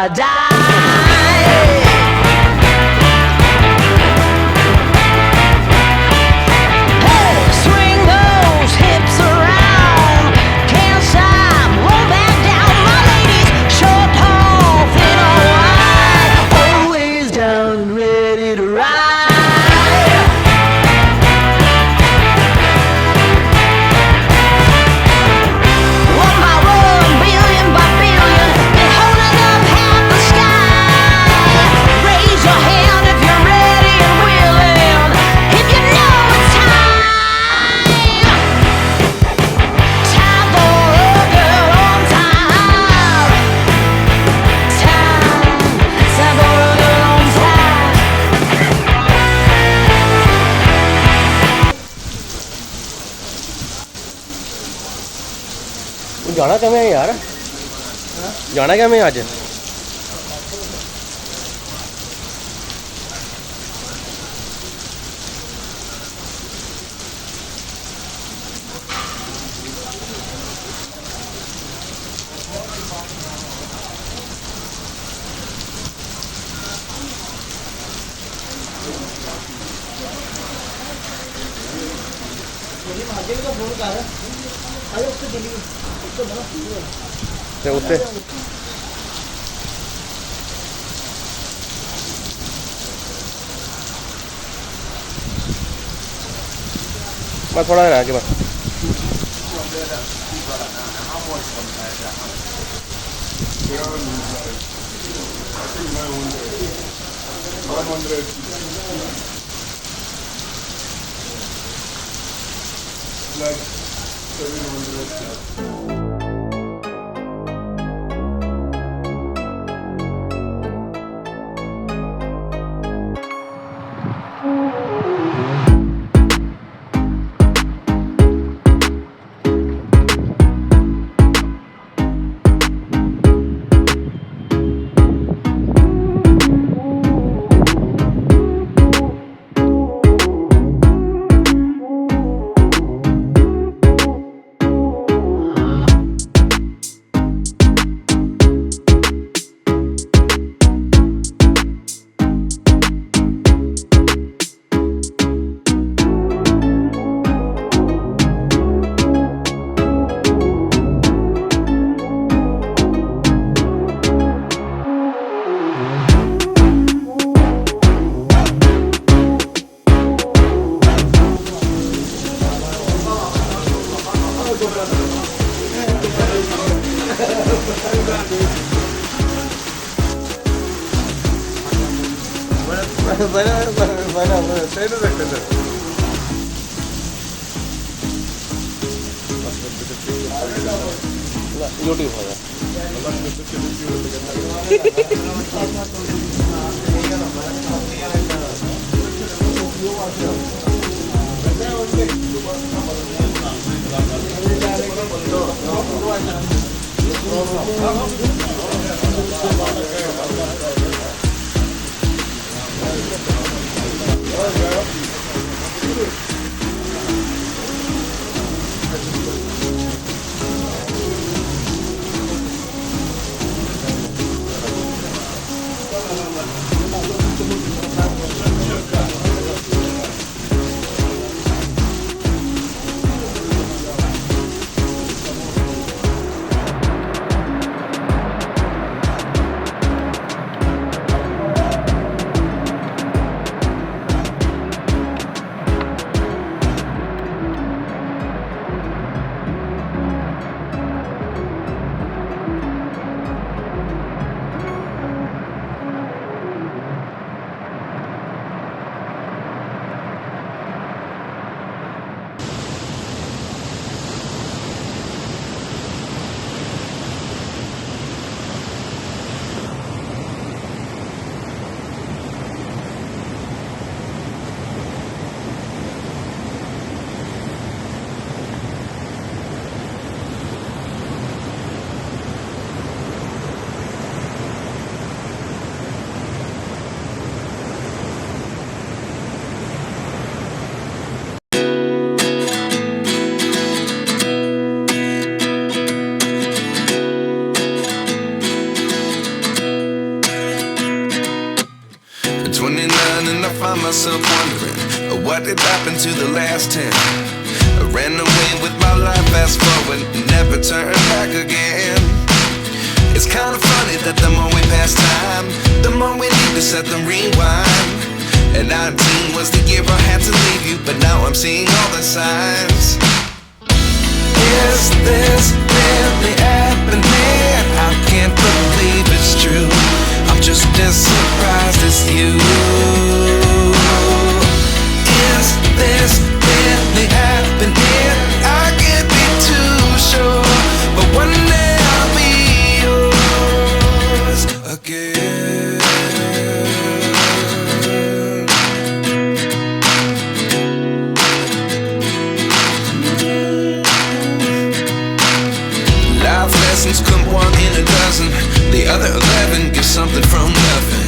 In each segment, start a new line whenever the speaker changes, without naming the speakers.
paradise. Hey, swing those hips around. Can't stop, won't back down. My ladies, short, tall, thin or wide, always down and ready to ride. One by one, billion by billion, they're holding up half the sky. Raise your hand if you're ready and willing, if you know it's time. Time for a girl on time. Time for a girl on time.
जाना क्या मैं यार जाना क्या मैं आज ਤੇ ਉੱਤੇ मैं थोड़ा देर आगे बस YouTube हो गया
I find myself wondering, what did happen to the last 10? I ran away with my life, fast forward, never turn back again. It's kinda funny that the more we pass time, the more we need to set them rewind. And 19 was the year I had to leave you, but now I'm seeing all the signs. Is this really happening? I can't believe it's true. I'm just as surprised as you. Is this really happening? I can't be too sure, but one day I'll be yours again. Life lessons come one in a dozen. The other 11 get something from nothing.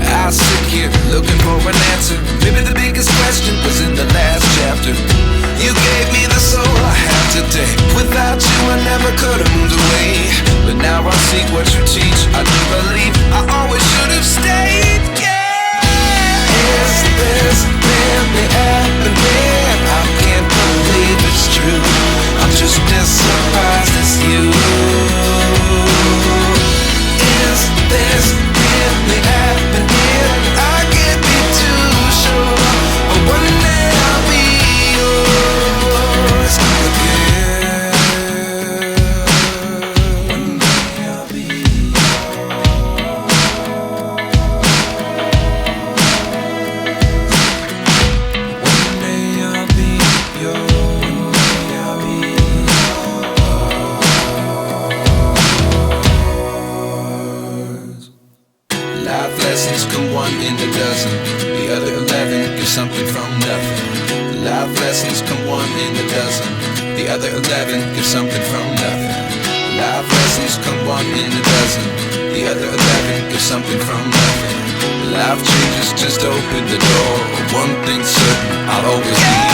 I sit here looking for an answer. Maybe the biggest question was in the last chapter. You gave me the soul I have today. Without you I never could have moved away. But now I see what you teach. I do believe I always should have stayed. Yeah. Is this really happening? I can't believe it's true. I'm just as surprised as you. Is this really happening? I can't be too sure, but one day I'll be yours again. One day I'll be One day I'll be yours. I'll be yours. Life lessons come one in a dozen. The other 11 get something from nothing. Life lessons come one in a dozen. The other 11 get something from nothing. Life lessons come one in a dozen. The other 11 get something from nothing. Life changes just open the door. One thing's certain, I'll always be